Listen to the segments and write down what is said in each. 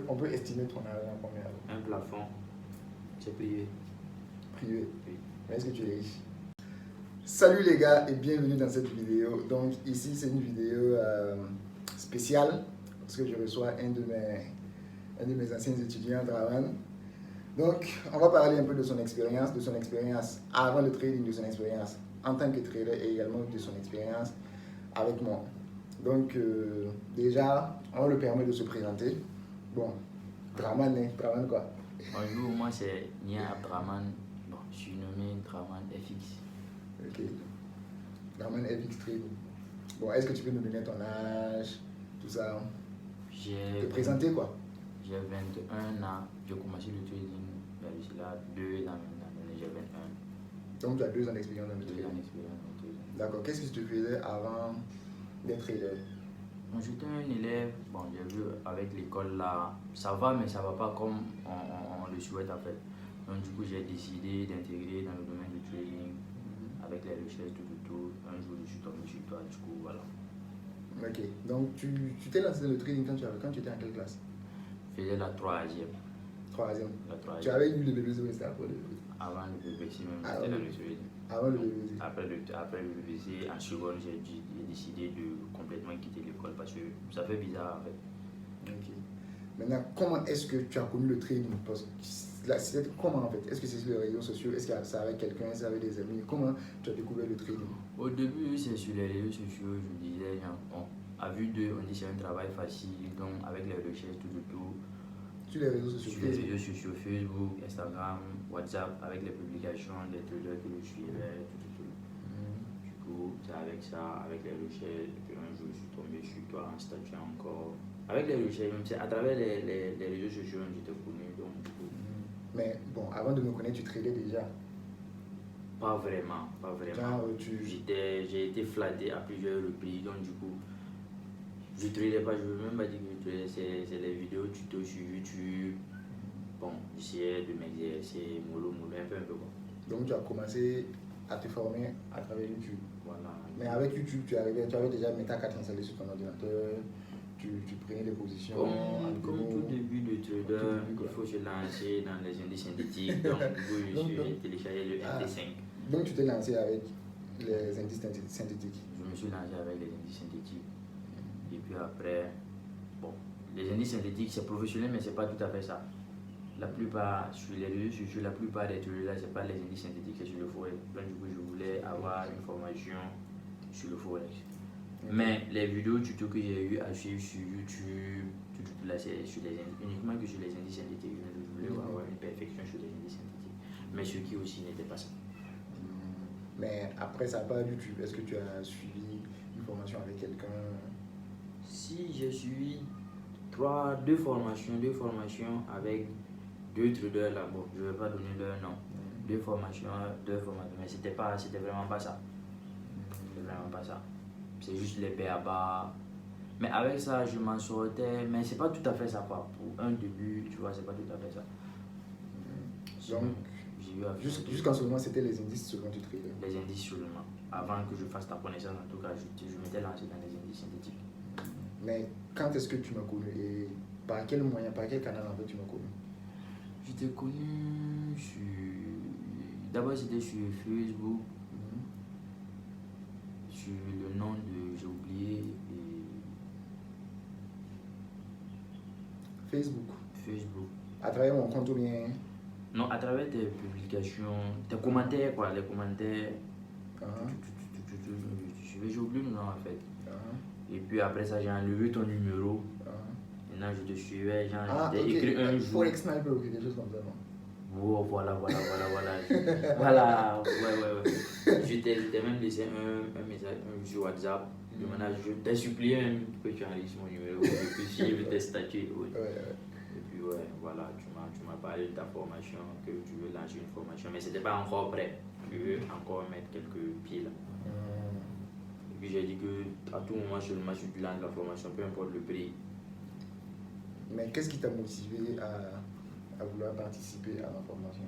on peut estimer ton argent combien? Un plafond, c'est privé. Privé. Oui. Mais est-ce que tu es riche? Salut les gars et bienvenue dans cette vidéo. Donc ici c'est une vidéo spéciale parce que je reçois un de mes anciens étudiants, Draman. Donc on va parler un peu de son expérience avant le trading, de son expérience en tant que trader et également de son expérience avec moi. Donc déjà on le permet de se présenter. Bon, Draman quoi? Bonjour, moi c'est Nia Abdraman. Bon, je suis nommé Draman FX. Ok. Draman FX Trading. Bon, est-ce que tu peux nous donner ton âge, tout ça? Te présenter quoi? J'ai 21 ans. J'ai commencé le trading il y a d'ici là 2 ans maintenant. J'ai 21. Donc tu as 2 ans d'expérience dans le 2 ans trading. d'expérience dans le trading. D'accord. Qu'est-ce que tu faisais avant d'être trader? Bon, j'étais un élève, bon, j'ai vu avec l'école là, ça va, mais ça va pas comme on le souhaite en fait. Donc, du coup, j'ai décidé d'intégrer dans le domaine du trading avec les recherches, tout. Un jour, je suis tombé sur toi, du coup, voilà. Ok. Donc, tu t'es lancé dans le trading quand tu étais en quelle classe? Je faisais la troisième. Troisième. La troisième. Tu avais eu le BBC ou c'était après le BBC? Avant le BBC, même, Ah, j'étais oui. dans le trading. Avant le BBC. Après le BBC, en seconde, j'ai décidé de complètement quitter l'école parce que ça fait bizarre en fait. Ok. Maintenant, comment est-ce que tu as connu le trading? Parce que c'était comment en fait? Est-ce que c'est sur les réseaux sociaux? Est-ce que c'est avec quelqu'un? Est-ce que c'est avec des amis? Comment tu as découvert le trading? Au début, c'est sur les réseaux sociaux, je me disais, bon, à vue d'eux, on dit c'est un travail facile, donc avec les recherches, tout. Sur les réseaux sociaux? Sur les réseaux sociaux, Facebook, Instagram, WhatsApp, avec les publications des traders que je suivais, tout. Du coup, c'est avec ça, avec les recherches, que un jour je suis tombé sur toi en statut encore. Avec les recherches, même c'est à travers les réseaux sociaux que j'étais connu, donc du coup. Mais bon, avant de me connaître, tu tradais déjà? Pas vraiment. Genre, J'ai été flatté à plusieurs reprises, donc du coup, je ne tradais pas, je ne veux même pas dire que je tradais, c'est les vidéos tuto sur YouTube. Bon, j'essayais de m'exercer, mollo, un peu quoi. Donc tu as commencé à te former à travers YouTube. Voilà. Mais avec YouTube, tu avais déjà MetaCat installé sur ton ordinateur, tu prenais des positions. Comme tout début de trader, il faut se lancer dans les indices synthétiques. Donc, du coup, j'ai téléchargé le MT5. Donc, tu t'es lancé avec les indices synthétiques? Je me suis lancé avec les indices synthétiques. Et puis après, bon, les indices synthétiques, c'est professionnel, mais c'est pas tout à fait ça. La plupart, sur les réseaux sociaux, la plupart des traders, c'est pas les indices synthétiques, c'est sur le forex. Donc, du coup, je voulais avoir une formation sur le forex. Mais les vidéos tuto que j'ai eu à suivre sur YouTube, tout là, c'est uniquement que sur les indices synthétiques. Je voulais avoir une perfection sur les indices synthétiques. Mais ce qui aussi n'était pas ça. Mais après ça, pas YouTube, est-ce que tu as suivi une formation avec quelqu'un? Si, j'ai suivi deux formations avec 2 traders là. Bon, je ne vais pas donner leur nom. 2 formations, mais c'était vraiment pas ça. C'était vraiment pas ça. C'est juste les b.a.-ba. Mais avec ça, je m'en sortais, mais c'est pas tout à fait ça quoi. Pour un début, tu vois, c'est pas tout à fait ça. Donc, jusqu'en ce moment, c'était les indices selon tu tradais? Les indices seulement. Avant que je fasse ta connaissance, en tout cas, je m'étais lancé dans les indices synthétiques. Mais quand est-ce que tu m'as connu et par quel moyen, par quel canal en fait tu m'as connu? Je t'ai connu sur... D'abord, c'était sur Facebook. Sur le nom de... J'ai oublié. Facebook. À travers mon compte ou bien? Non, à travers tes publications, tes commentaires quoi, les commentaires. J'ai oublié le nom en fait. Et puis après ça, j'ai enlevé ton numéro. Maintenant, je te suivais, j'ai écrit un jour. Forex Sniper ou quelque chose comme ça, non? Oh, voilà. Voilà, ouais. Je t'ai même laissé un message sur WhatsApp. Je t'ai supplié même que tu enregistres mon numéro, que tu suives tes statuts. Et puis voilà, tu m'as parlé de ta formation, que tu veux lancer une formation, mais c'était pas encore prêt. Tu veux encore mettre quelques pieds là. Et puis j'ai dit que à tout moment, seulement si tu lances la formation, peu importe le prix. Mais qu'est-ce qui t'a motivé à vouloir participer à ma formation?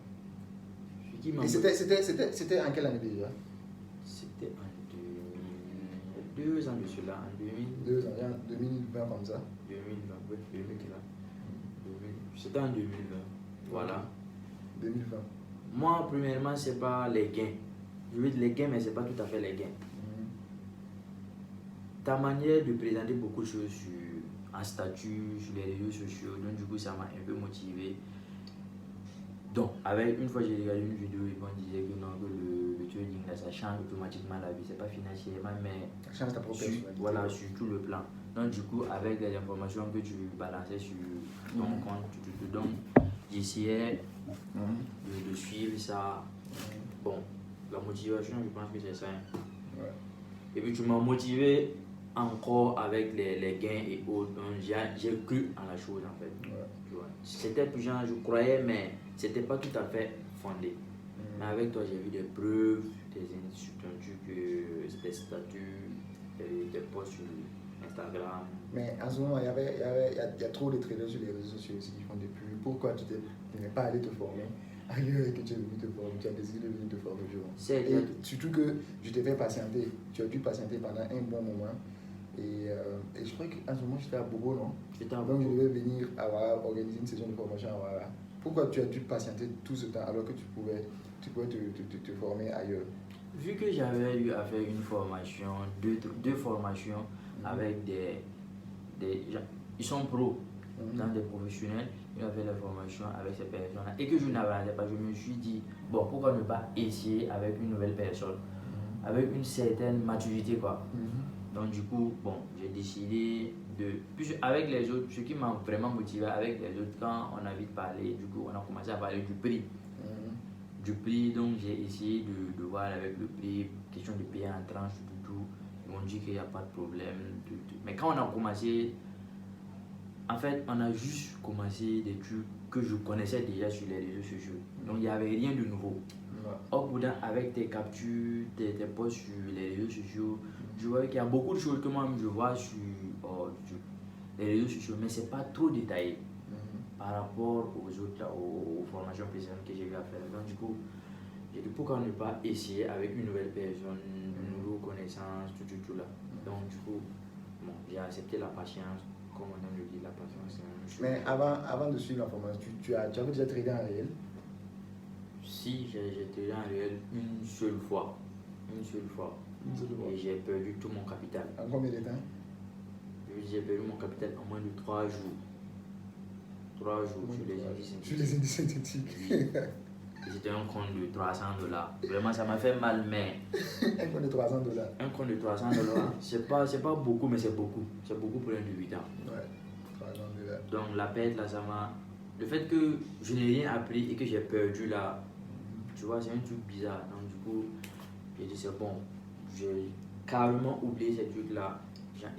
Et c'était en quelle année déjà? C'était en 2 ans de cela, en 2000. 2 ans, 2020 comme ça? 2020, oui, 2020. C'était en 2020. Voilà. 2020. Moi, premièrement, c'est pas les gains. Je veux dire les gains, mais c'est pas tout à fait les gains. Ta manière de présenter beaucoup de choses en statut, sur les réseaux sociaux, donc du coup, ça m'a un peu motivé. Donc, une fois j'ai regardé une vidéo, ils disaient que non, que le trading, là, ça change automatiquement la vie. C'est pas financièrement, mais ça change ta propre personnalité. Voilà, sur tout le plan. Donc, du coup, avec les informations que tu balançais sur ton compte, donc, j'essayais de suivre ça. Bon, la motivation, je pense que c'est ça. Ouais. Et puis, tu m'as motivé encore avec les gains et autres. Donc, j'ai cru en la chose, en fait. Ouais. C'était plus genre, je croyais, mais c'était pas tout à fait fondé. Mais avec toi, j'ai vu des preuves, des des statuts, des posts sur Instagram. Mais en ce moment, il y a trop de traders sur les réseaux sociaux aussi qui font des pubs. Pourquoi tu n'es pas allé te former ailleurs et que tu es venu te former, tu as décidé de venir te former et surtout que je t'ai fait patienter. Tu as dû patienter pendant un bon moment. Et je crois qu'en ce moment, j'étais à Bobo, non? Donc, je devais venir à Ouara, organiser une session de formation à Ouara. Pourquoi tu as dû patienter tout ce temps alors que tu pouvais te former ailleurs? Vu que j'avais eu à faire une formation, deux formations avec des gens, ils sont pros, dans des professionnels, ils ont fait la formation avec ces personnes-là et que je n'avais pas, je me suis dit, bon, pourquoi ne pas essayer avec une nouvelle personne, avec une certaine maturité, quoi. Donc, du coup, bon, j'ai décidé puis avec les autres, ce qui m'a vraiment motivé avec les autres, quand on a vite parlé, du coup, on a commencé à parler du prix. Du prix, donc j'ai essayé de voir avec le prix, question de payer en tranche, tout. Ils m'ont dit qu'il n'y a pas de problème. Mais quand on a commencé, en fait, on a juste commencé des trucs que je connaissais déjà sur les réseaux sociaux. Donc il n'y avait rien de nouveau. Au bout avec tes captures, tes posts sur les réseaux sociaux, je vois qu'il y a beaucoup de choses que moi je vois sur les réseaux sociaux, mais c'est pas trop détaillé par rapport aux formations précédentes que j'ai eu à faire. Donc du coup, j'ai dit pourquoi ne pas essayer avec une nouvelle personne, une nouvelle connaissance, tout là. Donc du coup, bon, j'ai accepté la patience, comme on aime le dire, la patience. Mais avant de suivre la formation, tu avais déjà tradé en réel? Si, j'ai tradé en réel une seule fois. Et j'ai perdu tout mon capital. En combien de temps? J'ai perdu mon capital en moins de 3 jours. 3 jours sur les indices synthétiques. C'était un compte de $300. Vraiment, ça m'a fait mal, mais. Un compte de $300. Un compte de $300, c'est pas beaucoup, mais c'est beaucoup. C'est beaucoup pour un débutant. Ouais, $300. Donc, la perte, là, ça m'a. Le fait que je n'ai rien appris et que j'ai perdu, là, tu vois, c'est un truc bizarre. Donc, du coup, j'ai dit, c'est bon. J'ai carrément oublié ces trucs-là.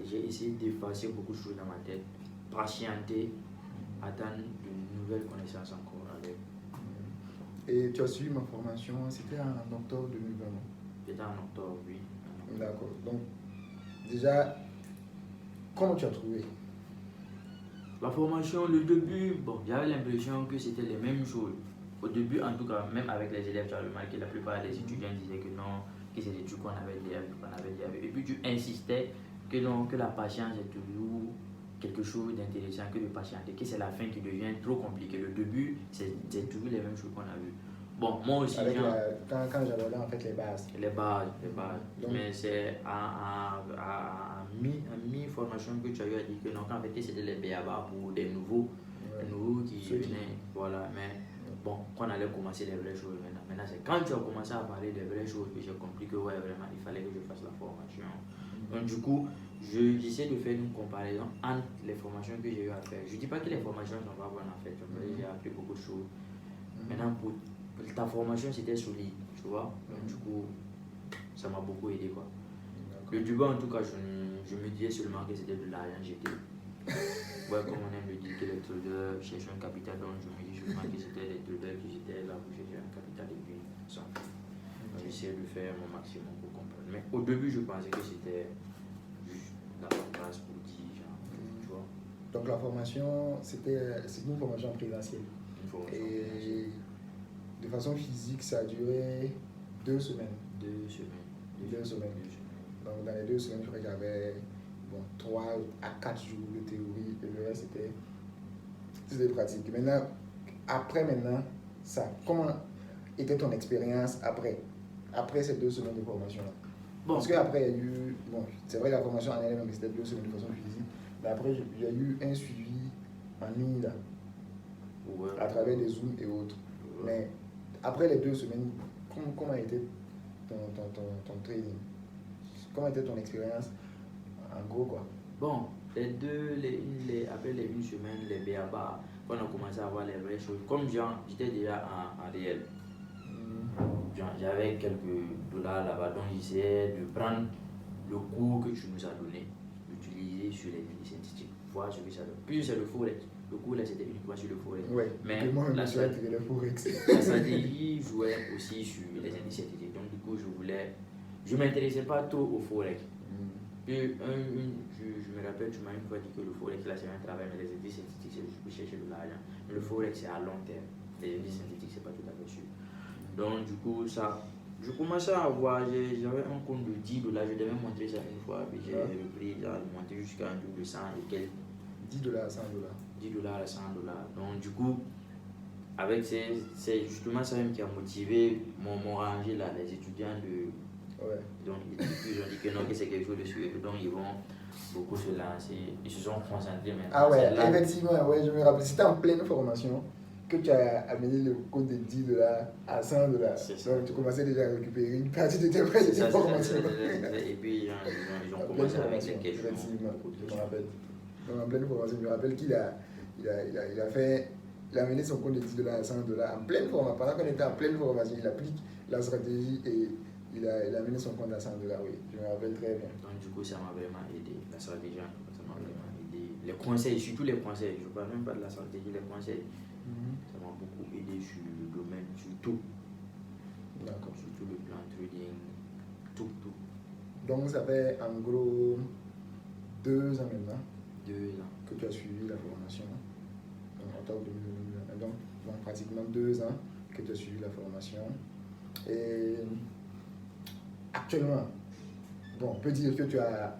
J'ai essayé d'effacer beaucoup de choses dans ma tête, patienter, attendre de nouvelles connaissances encore avec. Et tu as suivi ma formation, c'était en octobre 2020, non? C'était en octobre, oui. D'accord. Donc, déjà, comment tu as trouvé? La formation, le début, bon, j'avais l'impression que c'était les mêmes choses. Au début, en tout cas, même avec les élèves, tu as remarqué, la plupart des étudiants disaient que non, que c'est des trucs qu'on avait déjà vu. Et puis tu insistais que la patience est toujours quelque chose d'intéressant, que de patienter, que c'est la fin qui devient trop compliquée. Le début, c'est toujours les mêmes choses qu'on a vues. Bon, moi aussi, quand j'avais là, en fait, les bases. Les bases. Donc, mais c'est à mi-formation que tu as eu à dire que non, en fait, c'était les BABA pour des nouveaux qui venaient. Voilà, mais bon, qu'on allait commencer les vraies choses maintenant. Maintenant, c'est quand tu as commencé à parler des vraies choses que j'ai compris que ouais, vraiment, il fallait que je fasse la formation. Donc, du coup, j'essaie de faire une comparaison entre les formations que j'ai eu à faire. Je ne dis pas que les formations ne sont pas bonnes en fait, j'ai appris beaucoup de choses. Maintenant, pour ta formation, c'était solide, tu vois. Donc, du coup, ça m'a beaucoup aidé, quoi. Le début, en tout cas, je me disais seulement que c'était de l'argent jeté. Ouais, comme on aime le dire, que les traders cherchent un capital, donc je me dis seulement que c'était les traders qui étaient là pour chercher un capital et puis sans fait. Donc, j'essayais de faire mon maximum pour comprendre. Mais au début, je pensais que c'était juste la place pour dire, genre, tu vois. Donc, la formation, c'est une formation en présentiel. Et de façon physique, ça a duré 2 semaines. 2 semaines. Donc, dans les 2 semaines, je crois qu'il y avait 3 à 4 jours de théorie et le reste, Plus de pratique. Maintenant, comment était ton expérience après ces 2 semaines de formation-là? Bon, Parce qu'après, il y a eu, bon, c'est vrai, la formation en elle-même, c'était 2 semaines de façon physique, mais après, il y a eu un suivi en ligne, là, ouais, à travers des Zooms et autres. Mais après les 2 semaines, comment a été ton training? Comment était ton expérience? En gros, quoi. Bon, après les 1 semaine, les BABA, quand on a commencé à voir les vraies choses, comme j'étais déjà en réel, j'avais quelques dollars là-bas, donc j'essayais de prendre le cours que tu nous as donné, d'utiliser sur les génies synthétiques, voir ce que ça donne. Puis c'est le Forex. Le cours là c'était uniquement sur le Forex. Ouais, mais moi, la le Forex. stratégie jouait aussi sur les indices synthétiques. Donc du coup, je ne m'intéressais pas trop au Forex. Puis je me rappelle, tu m'as une fois dit que le Forex là c'est un travail, mais les indices synthétiques c'est juste pour chercher de l'argent. Mais le Forex c'est à long terme. Les indices synthétiques c'est pas tout à fait sûr. Donc du coup, je commençais à voir, j'avais un compte de 10 dollars, je devais montrer ça une fois, puis j'ai repris, j'ai monté jusqu'à un truc de 100 et quelques. 10 dollars à 100 dollars. 10 dollars à 100 dollars. Donc du coup, avec c'est justement ça même qui a motivé mon rangé là, les étudiants de... Ouais. Donc ils ont dit que non, que c'est quelque chose de sûr, donc ils vont beaucoup se lancer, ils se sont concentrés maintenant. Ah ouais, effectivement, ouais, je me rappelle, c'était en pleine formation que tu as amené le compte de 10 dollars à 100 dollars. Donc tu commençais déjà à récupérer une partie de tes frais de formation. Et puis ils ont commencé avec les questions. Effectivement, je me rappelle. Donc en pleine formation, je me rappelle qu'il il a amené son compte de 10 dollars à 100 dollars en pleine formation. Pendant qu'on était en pleine formation, il applique la stratégie et il a amené son compte à 100 dollars, oui. Je me rappelle très bien. Donc du coup, ça m'a vraiment aidé. La stratégie, ça m'a vraiment aidé. Les conseils, surtout les conseils. Je ne parle même pas de la stratégie, les conseils. Ça m'a beaucoup aidé sur le domaine, sur tout. D'accord. Surtout le plan trading, tout. Donc ça fait en gros 2 ans maintenant 2 ans. que tu as suivi la formation. En octobre 2021. Donc pratiquement 2 ans que tu as suivi la formation. Et actuellement, bon, on peut dire que tu as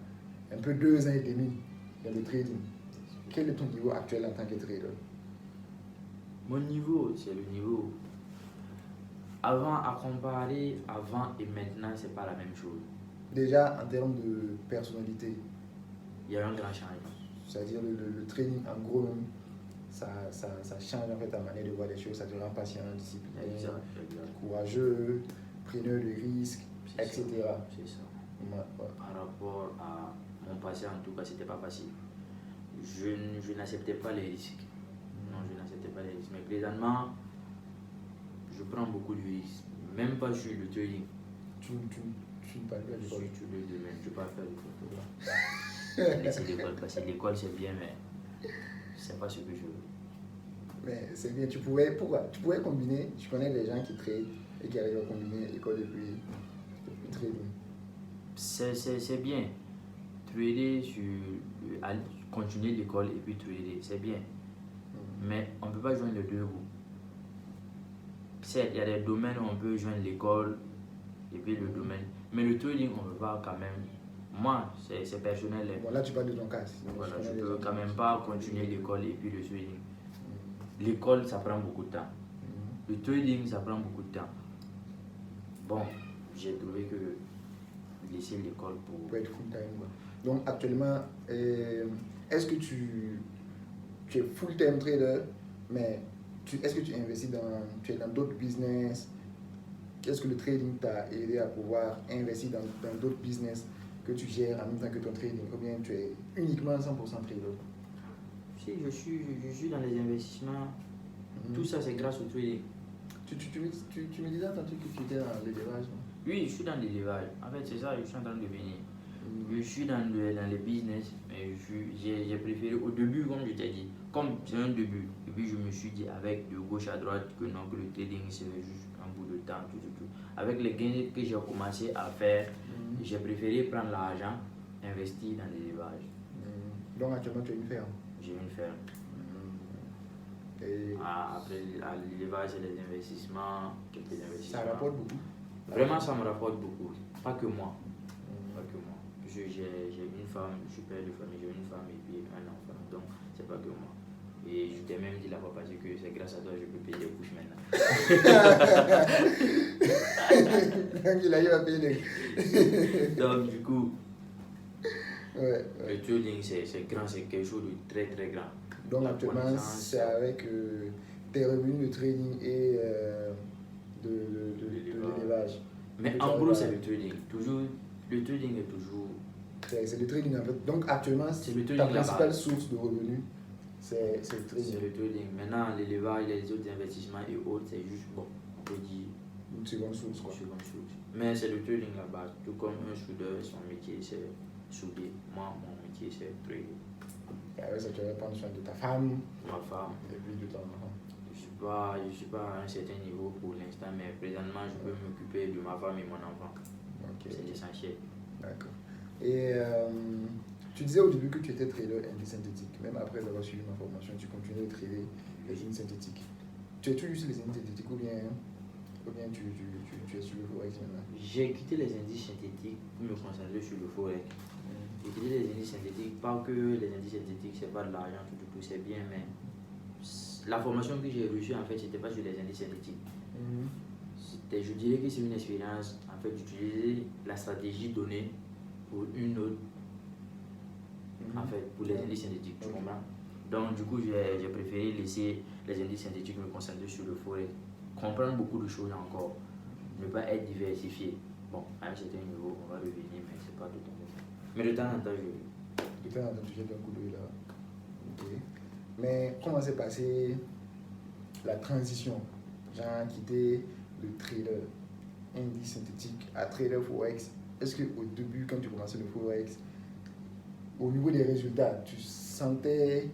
un peu 2 ans et demi dans le trading. Quel est ton niveau actuel en tant que trader? Mon niveau, c'est le niveau. À comparer avant et maintenant, c'est pas la même chose. Déjà, en termes de personnalité, il y a un grand changement. C'est-à-dire le trading, en gros, ça change en fait ta manière de voir les choses, ça te rend patient, discipliné, courageux, preneur de risques, etc. C'est ça. Ouais. Par rapport à mon passé, en tout cas, c'était pas facile. Je n'acceptais pas les risques. Non, je n'acceptais pas les risques. Mais présentement, je prends beaucoup de risques. Même pas sur le trading. Tu ne parles pas de l'école. Sur tous les domaines, je ne peux pas faire l'école. Laisser l'école, parce que l'école c'est bien, mais c'est pas ce que je veux. Mais c'est bien, tu pourrais combiner, je connais des gens qui trade et qui arrivent à combiner école et puis trading. C'est bien. Trader continuer l'école et puis trader, c'est bien. Mais on ne peut pas joindre les deux bouts. Certes, il y a des domaines où on peut joindre l'école et puis le domaine. Mais le trading, on ne peut pas quand même. Moi, c'est personnel. Bon, là, tu parles de ton cas. Voilà, je ne peux quand même pas continuer l'école et puis le trading. L'école, ça prend beaucoup de temps. Le trading, ça prend beaucoup de temps. Bon, j'ai trouvé que laisser l'école pour être full-time. Donc, actuellement, est-ce que tu es full-time trader, mais est-ce que tu investis tu es dans d'autres business? Est-ce que le trading t'a aidé à pouvoir investir dans d'autres business que tu gères en même temps que ton trading? Ou bien tu es uniquement 100% trader? Si, je suis dans les investissements. Tout ça, c'est grâce au trading. Tu me disais tantôt que tu étais dans l'élevage, non? Oui, je suis dans l'élevage. En fait, c'est ça, je suis en train de venir. Je suis dans les business, mais j'ai préféré au début, comme je t'ai dit, comme c'est un début. Et puis je me suis dit avec de gauche à droite que non, que le trading c'est juste un bout de temps, tout. Avec les gains que j'ai commencé à faire, j'ai préféré prendre l'argent, investir dans l'élevage. Donc actuellement tu as une ferme? J'ai une ferme. Et après, à l'élevage, c'est les investissements, quelques investissements. Ça rapporte beaucoup? Vraiment, ça me rapporte beaucoup. Pas que moi. Pas que moi. J'ai une femme, je suis père de famille, j'ai une femme et puis un enfant. Donc, c'est pas que moi. Et je t'ai même dit la fois passée que c'est grâce à toi que je peux payer les couches maintenant. Donc il arrive à payer les... Donc du coup, Ouais. le trading c'est grand, c'est quelque chose de très très grand. Donc La actuellement, connaissance, c'est avec tes revenus de trading et de l'élevage. Mais Que tu en arrives gros, à- c'est le trading. Toujours, le trading est toujours. C'est le trading en fait. Donc actuellement, C'est le ta trading la principale base. source de revenus, c'est le C'est trading. le trading. Maintenant, l'élevage, les autres investissements et autres, c'est juste, bon, on peut dire, Une seconde source quoi. une seconde source. Mais c'est le trading la base. Tout comme un soudeur, son métier c'est souder. Moi, mon métier c'est trader. Et avec ça, tu vas prendre soin de ta femme Ma femme, et puis de ton enfant. je suis pas à un certain niveau pour l'instant, mais présentement, je peux m'occuper de ma femme et mon enfant. Ok, C'est l'essentiel. d'accord. Et tu disais au début que tu étais trader indice synthétique. Même après avoir suivi ma formation, tu continues de trader les indices synthétiques. Tu es toujours sur les indices synthétiques ou bien tu es sur le forex maintenant? J'ai quitté les indices synthétiques pour me concentrer sur le forex. J'ai quitté les indices synthétiques, pas que les indices synthétiques c'est pas de l'argent, tout c'est bien, mais la formation que j'ai reçue en fait c'était pas sur les indices synthétiques. Je dirais que c'est une expérience en fait d'utiliser la stratégie donnée pour une autre, en fait pour les indices synthétiques, tu comprends? Donc du coup j'ai préféré laisser les indices synthétiques me concentrer sur le forex, comprendre beaucoup de choses encore, ne pas être diversifié. Bon, à un certain niveau on va revenir, mais c'est pas tout à fait ça. Mais de temps en temps je... Tu es en train de toucher un coup d'œil là. Ok. Mais comment s'est passée la transition? Genre quitter le trader indice synthétique à trader forex. Est-ce qu'au début, quand tu commençais le forex, au niveau des résultats, tu sentais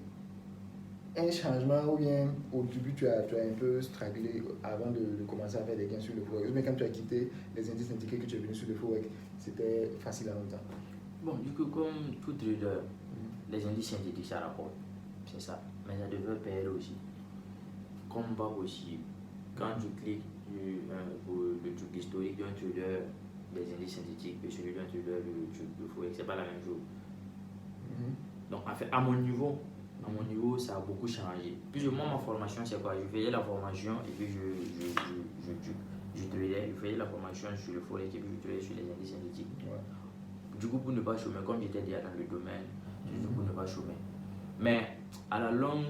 un changement ou bien au début tu as un peu strugglé avant de commencer à faire des gains sur le forex? Mais quand tu as quitté les indices syndiqués que tu es venu sur le forex, c'était facile en même temps? Bon, du coup, comme tout trader, les indices synthétiques ça rapporte, c'est ça. Mais ça devait perdre aussi. Comme pas possible. Quand tu cliques pour le truc historique d'un trader, les indices synthétiques, et celui d'un trader, le truc de forex, c'est pas la même chose. Donc, en fait, à mon niveau, ça a beaucoup changé. Plus ou moins, ma formation, c'est quoi? Je faisais la formation et puis je tradais. Je faisais la formation sur le forex et puis je tradais sur les indices synthétiques. Ouais. Du coup, pour ne pas chômer, comme j'étais déjà dans le domaine, du coup, pour ne pas chômer. Mais à la longue,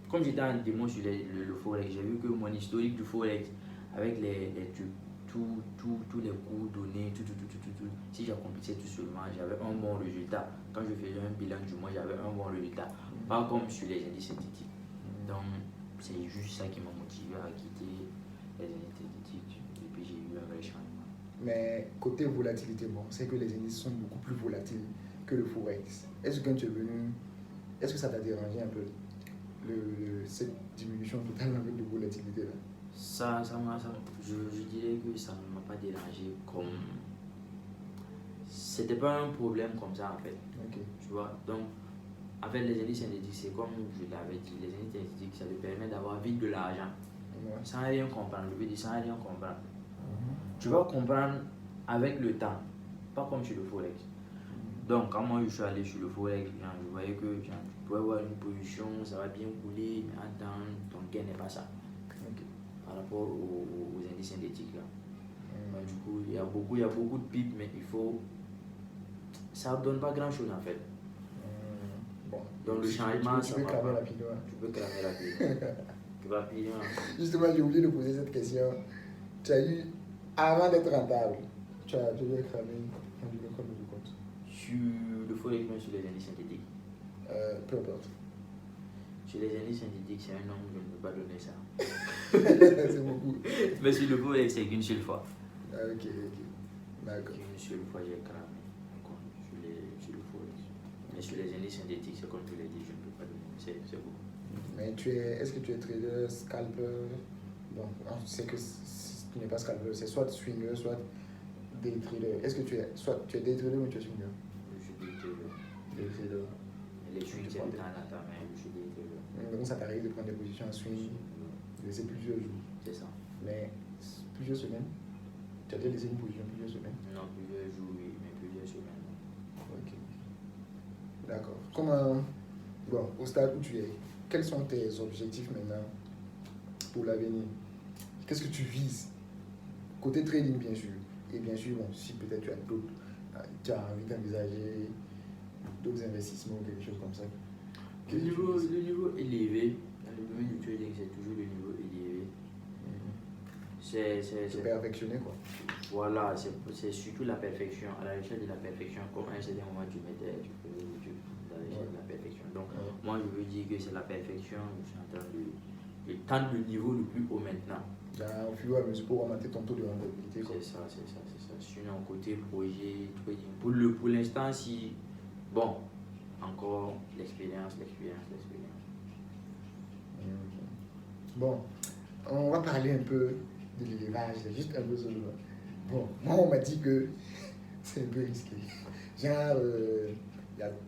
comme j'étais en démo sur le forex, j'ai vu que mon historique du forex, avec les trucs, tous les cours donnés, tout, si j'accomplissais tout seulement, j'avais un bon résultat. Quand je faisais un bilan du mois, j'avais un bon résultat. Pas comme sur les indices synthétiques. Donc, c'est juste ça qui m'a motivé à quitter les indices synthétiques. Et puis, j'ai eu un vrai changement. Mais côté volatilité, bon, c'est que les indices sont beaucoup plus volatiles que le forex. Est-ce que quand tu es venu, est-ce que ça t'a dérangé un peu cette diminution totale de volatilité là? Je dirais que ça ne m'a pas dérangé comme... C'était pas un problème comme ça en fait. Okay. Tu vois, donc en fait les indices synthétiques c'est comme je l'avais dit, les indices synthétiques ça te permet d'avoir vite de l'argent. Ouais. Sans rien comprendre, je veux dire sans rien comprendre. Tu vas comprendre avec le temps, pas comme sur le forex. Donc quand moi je suis allé sur le forex, je voyais que tu peux avoir une position, ça va bien couler, mais en temps, ton gain n'est pas ça. Okay. Par rapport aux indices synthétiques là. Du coup, il y a beaucoup de pipes, mais il faut... Ça ne donne pas grand chose en fait. Bon. Donc le changement, tu peux cramer rapidement. Tu peux cramer rapidement. Justement, j'ai oublié de poser cette question. Tu as eu, avant d'être rentable, tu as eu cramé combien de compte? Sur le forex, mais sur les indices synthétiques. Peu importe. Sur les indices synthétiques, c'est un nombre, je ne peux pas donner ça. C'est beaucoup. Mais sur le forex, c'est qu'une seule fois. Ok. D'accord. Une seule fois, j'ai cramé sur le forex. Mais sur les indices synthétiques, c'est comme je l'ai dit, je ne peux pas donner. C'est beaucoup. Mais est-ce que tu es trader, scalper? Bon, on sait que tu n'es pas scalper, c'est soit swinger, soit day trader. Est-ce que tu es day trader ou tu es swinger? Je suis day trader. Day trader. Les swings, c'est le temps à ta main, je suis day trader. Donc ça t'arrive de prendre des positions en swing, de laisser plusieurs jours. C'est ça. Mais plusieurs semaines? Tu as déjà laissé une position plusieurs semaines? Non, plusieurs jours, oui, mais plusieurs semaines. Ok. D'accord. Comment, bon, au stade où tu es, quels sont tes objectifs maintenant pour l'avenir? Qu'est-ce que tu vises? Côté trading, bien sûr. Et bien sûr, bon, si peut-être tu as d'autres, tu as envie d'envisager d'autres investissements ou quelque chose comme ça. Le niveau élevé, dans le domaine du trading, c'est toujours le niveau élevé. C'est perfectionner quoi. Voilà, c'est surtout la perfection, à la recherche de la perfection. Comme à un certain moment tu mettais, tu faisais à la recherche de la perfection. Donc, moi je veux dire que c'est la perfection. Je suis en train de tendre le niveau le plus haut maintenant. Au fur et à mesure pour augmenter ton taux de rentabilité. C'est ça. Sinon, côté projet, trading. Pour l'instant, si. Bon, encore l'expérience. Bon, on va parler un peu de l'élevage, juste un peu seulement. Bon, moi on m'a dit que c'est un peu risqué. Genre,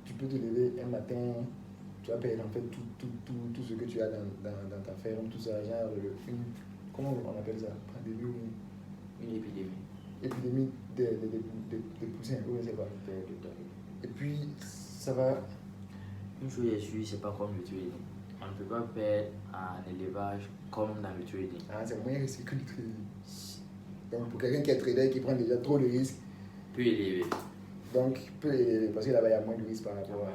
tu peux te lever un matin, tu vas perdre en fait tout ce que tu as dans ta ferme, tout ça, genre, comment on appelle ça? Une épidémie. Épidémie des poussins, oui, c'est pas. Et puis, ça va. Une chose est sûre, c'est pas comme le trading. On ne peut pas perdre en élevage comme dans le trading. Ah, c'est moins risqué que le trading. Donc, pour quelqu'un qui est trader et qui prend déjà trop de risques, Peu élevé. donc, parce que là-bas, il y a moins de risques par rapport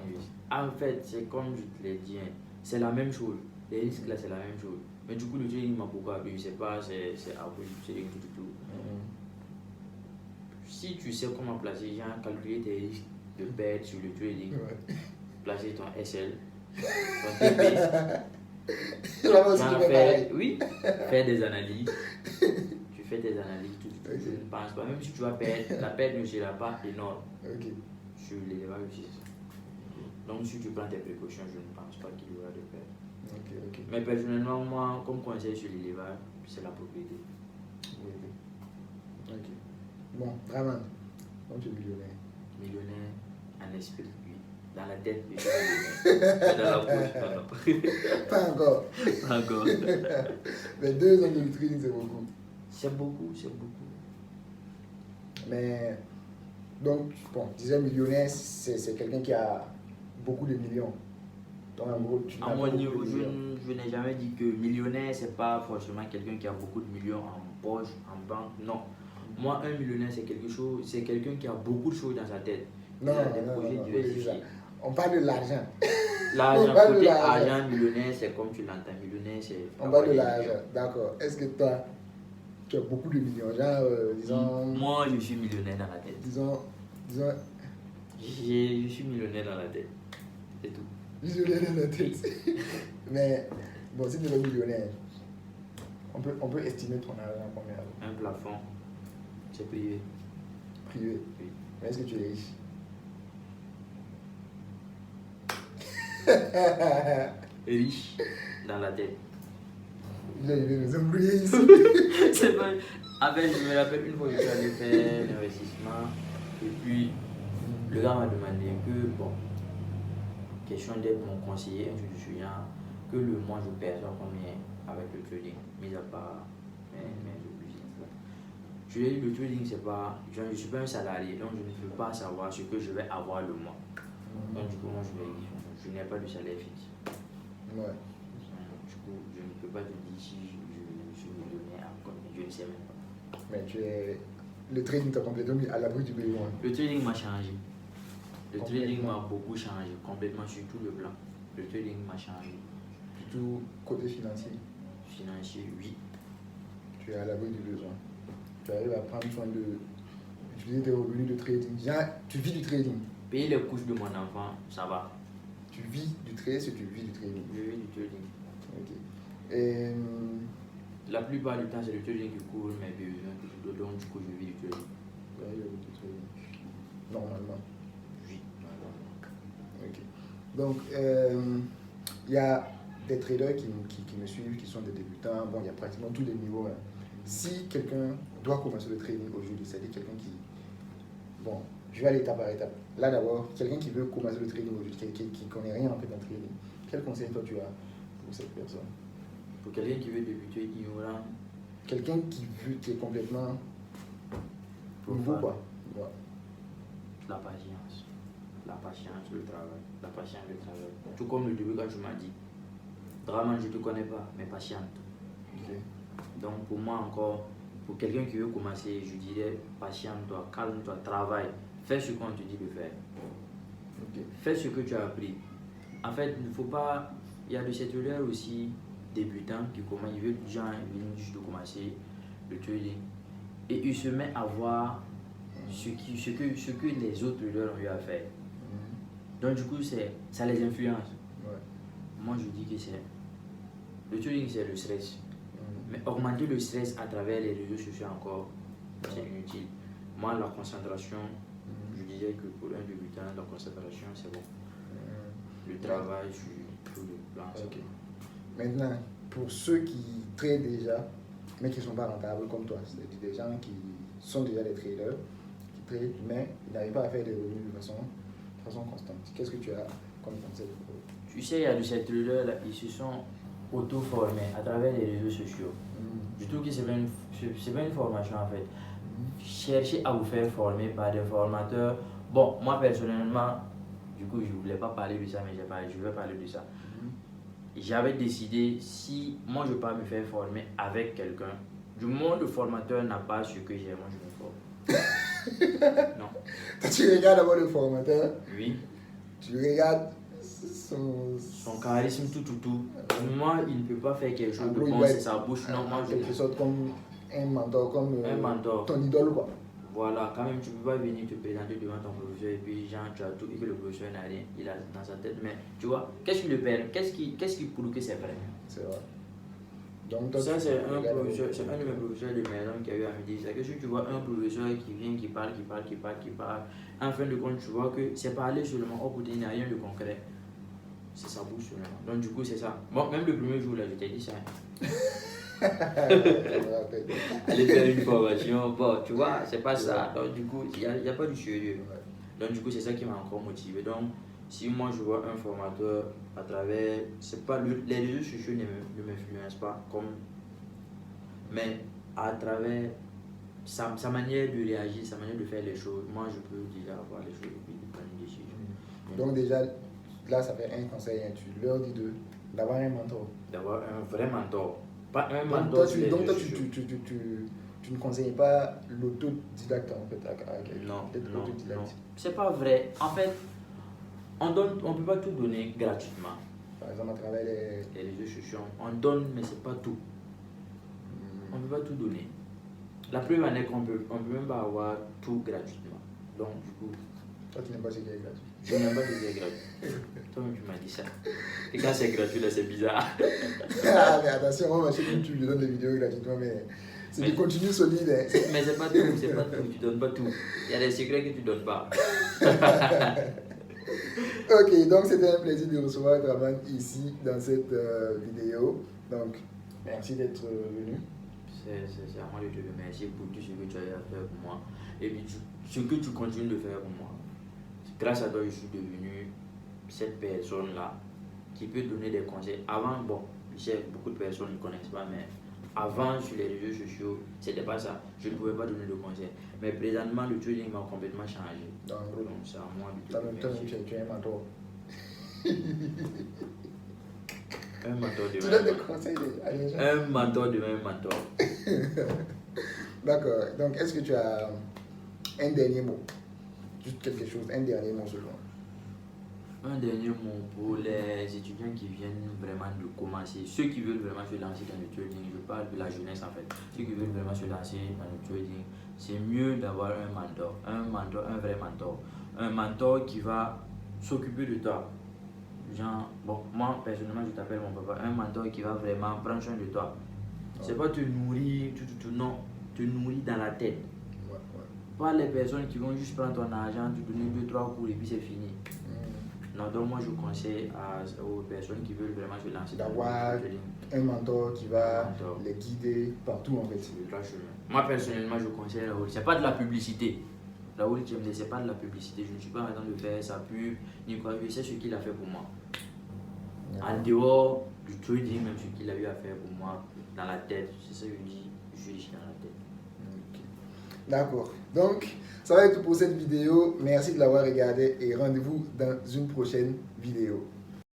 à. En fait, c'est comme je te l'ai dit, c'est la même chose. Les risques là, c'est la même chose. Mais du coup, le trading m'a beaucoup appris. C'est pas, c'est à vous du trading tout. Si tu sais comment placer, genre, calculer tes risques de perte sur le trading, placer ton SL, ton TP. Oui, faire des analyses. Tu fais tes analyses, tout. Je ne pense pas. Même si tu vas perdre, la perte ne sera pas énorme. Sur l'élevage aussi. Donc, si tu prends tes précautions, je ne pense pas qu'il y aura de perte. Mais personnellement, moi, comme conseil sur l'élevage, c'est la propriété. Bon, vraiment, donc tu es millionnaire. Millionnaire en esprit, oui. Dans la tête, je suis millionnaire. Mais dans la poche, non. Pas encore. Pas encore. Mais 2 ans de trading, c'est beaucoup. C'est beaucoup. Mais, donc, bon, disais millionnaire, c'est quelqu'un qui a beaucoup de millions. Donc, en gros, à mon niveau, je n'ai jamais dit que millionnaire, c'est pas forcément quelqu'un qui a beaucoup de millions en poche, en banque, non. Moi, un millionnaire, c'est quelque chose, c'est quelqu'un qui a beaucoup de choses dans sa tête. Non, il a des projets diversifiés. On parle de l'argent. L'argent, côté argent, millionnaire, c'est comme tu l'entends. Millionnaire, c'est. On parle de l'argent, d'accord. Est-ce que toi, tu as beaucoup de millions? Genre, disons. Moi, je suis millionnaire dans la tête. Disons. Je suis millionnaire dans la tête. C'est tout. Millionnaire dans la tête. Mais, bon, si tu es millionnaire, on peut estimer ton argent combien? Un plafond. C'est privé. Privé? Oui. Mais est-ce que tu es riche? Riche dans la tête. Il a nous embrouiller ici. C'est pas. Après, je me rappelle une fois que je suis allé faire l'investissement. Et puis, le gars m'a demandé que, bon, question d'être mon conseiller, un étudiant, que le mois je perçois combien avec le trading, mis à part mes business là. Je lui ai dit, le trading, c'est pas. Je ne suis pas un salarié, donc je ne peux pas savoir ce que je vais avoir le mois. Donc, du coup, moi, je lui ai dit, je n'ai pas de salaire fixe. Ouais. Du coup, je ne peux pas te dire si je suis millionnaire encore, je ne sais même pas. Mais le trading t'a complètement mis à l'abri du besoin. Le trading m'a changé. Le trading m'a beaucoup changé, complètement sur tout le plan. Le trading m'a changé. Plutôt côté financier. Financier, oui. Tu es à l'abri du besoin. Tu arrives à prendre soin d'utiliser tes revenus de trading. Genre, tu vis du trading. Payer les couches de mon enfant, ça va. Tu vis du trading, c'est tu vis du trading. Je vis du trading. Ok. Et la plupart du temps, c'est le trading qui couvre mes besoins. Donc, du coup, je vis du trading. Normalement. Oui, normalement. Ok. Donc, il y a des traders qui me suivent, qui sont des débutants. Bon, il y a pratiquement tous les niveaux. Hein. Si quelqu'un doit commencer le trading aujourd'hui, c'est-à-dire quelqu'un qui... Bon, je vais aller étape par étape. Là d'abord, quelqu'un qui veut commencer le trading aujourd'hui, qui ne connaît rien en fait en trading, quel conseil toi tu as pour cette personne? Pour quelqu'un qui veut débuter ignorant. Quelqu'un qui est complètement nouveau quoi. Ouais. La patience. La patience, le travail. La patience, le travail. Tout comme le début quand tu m'as dit. Draman, je ne te connais pas, mais patiente. Ok. Donc pour moi encore, pour quelqu'un qui veut commencer, je dirais patiente-toi, calme-toi, travaille, fais ce qu'on te dit de faire. Ok. Fais ce que tu as appris. En fait, il ne faut pas. Il y a de ces traders aussi débutants qui commencent, ils veulent viennent juste de commencer le trading. Et ils se mettent à voir ce que les autres traders ont eu à faire. Donc du coup, ça les influence. Ouais. Moi, je dis que le trading, c'est le stress. Mais augmenter le stress à travers les réseaux sociaux encore, c'est inutile. Moi, la concentration, je disais que pour un débutant, la concentration, c'est bon. Le travail sur tout le plan, c'est Ok. bon. Maintenant, pour ceux qui tradent déjà, mais qui ne sont pas rentables comme toi, c'est-à-dire des gens qui sont déjà des traders, qui tradent, mais ils n'arrivent pas à faire des revenus de façon constante. Qu'est-ce que tu as comme conseil pour eux? Tu sais, il y a de ces traders-là, ils se sont auto-formés à travers les réseaux sociaux. Je trouve que c'est pas une formation en fait. Cherchez à vous faire former par des formateurs. Bon, moi personnellement, du coup, je ne voulais pas parler de ça, mais je vais parler de ça. J'avais décidé, si moi je ne veux pas me faire former avec quelqu'un, du moment où le formateur n'a pas ce que j'ai, moi je me forme. Non. Toi, tu regardes d'abord le formateur, Oui. tu regardes son charisme, tout. Moi, il ne peut pas faire quelque chose de gros, bon, c'est sa bouche. Non, moi en je. quelque sorte comme un mentor, comme Un mentor. ton idole, quoi. Voilà, quand même, tu ne peux pas venir te présenter devant ton professeur et puis genre, tu as tout et que le professeur n'a rien, il a dans sa tête. Mais tu vois, qu'est-ce qui le permet? Qu'est-ce qui prouve que c'est vrai? C'est vrai. Donc, toi, Ça, tu c'est un regardes professeur, c'est un de mes professeurs de maison qui a eu à me dire ça. Que si tu vois un professeur qui vient, qui parle, en fin de compte, tu vois que c'est parler seulement, au bout il n'y a rien de concret. C'est sa bouche seulement. Donc, du coup, c'est ça. Bon, même le premier jour, là, je t'ai dit ça. Aller faire une formation, bon, tu vois, c'est pas ça. Donc, du coup, il n'y a pas du sérieux. Donc, du coup, c'est ça qui m'a encore motivé. Donc, si moi je vois un formateur à travers, c'est pas les réseaux sociaux ne m'influencent pas comme, mais à travers sa manière de réagir, sa manière de faire les choses, moi je peux déjà avoir les choses et puis prendre une décision. Donc, déjà, là, ça fait un conseil, hein, tu leur dis d'avoir un mentor. D'avoir un vrai mentor. Pas un mentor. Donc, toi, tu ne conseilles pas l'autodidacte en fait Non. autodidacte. C'est pas vrai. En fait, on peut pas tout donner gratuitement. Par exemple, à travers les réseaux sociaux, on donne, mais c'est pas tout. On peut pas tout donner. La preuve en est qu'on peut même pas avoir tout gratuitement. Donc, du coup. Toi, tu n'aimes pas ce qui est gratuit. Je n'aime pas ce qui est gratuit. Toi-même, tu m'as dit ça. Et quand c'est gratuit, là, c'est bizarre. Ah, mais attention, moi, je sais que tu lui donnes des vidéos gratuitement, mais c'est du contenu solide. Hein. Mais c'est pas tout, tu donnes pas tout. Il y a des secrets que tu donnes pas. Ok, donc c'était un plaisir de recevoir Draman ici dans cette vidéo. Donc, merci d'être venu. C'est à moi de te remercier pour tout ce que tu as eu à faire pour moi. Et puis ce que tu continues de faire pour moi. Grâce à toi, je suis devenu cette personne-là qui peut donner des conseils. Avant, bon, je sais, beaucoup de personnes ne connaissent pas, mais avant, sur les réseaux sociaux, c'était pas ça. Je ne pouvais pas donner de conseils. Mais présentement, le trading m'a complètement changé. Donc, c'est à moi de te remercier. Tu es un mentor. Un mentor de Tu donnes des conseils à les gens. Un mentor de même mentor. D'accord. Donc, est-ce que tu as un dernier mot? Juste quelque chose, un dernier mot selon. Un dernier mot pour les étudiants qui viennent vraiment de commencer, ceux qui veulent vraiment se lancer dans le trading, je parle de la jeunesse en fait, ceux qui veulent vraiment se lancer dans le trading, c'est mieux d'avoir un vrai mentor, un mentor qui va s'occuper de toi. Genre, bon, moi personnellement je t'appelle mon papa, un mentor qui va vraiment prendre soin de toi. C'est pas te nourrir, non, te nourrir dans la tête. Pas les personnes qui vont juste prendre ton argent, te donner 2-3 cours et puis c'est fini. Non, donc moi je conseille aux personnes qui veulent vraiment se lancer d'avoir un mentor qui va les guider partout en fait. Moi personnellement je conseille Raoul, c'est pas de la publicité. Raoul qui me dit c'est pas de la publicité, je ne suis pas en train de faire sa pub ni quoi, je sais ce qu'il a fait pour moi. En dehors du trading, même ce qu'il a eu à faire pour moi dans la tête, c'est ça que je dis, je suis riche dans la tête. D'accord. Donc, ça va être tout pour cette vidéo. Merci de l'avoir regardé et rendez-vous dans une prochaine vidéo.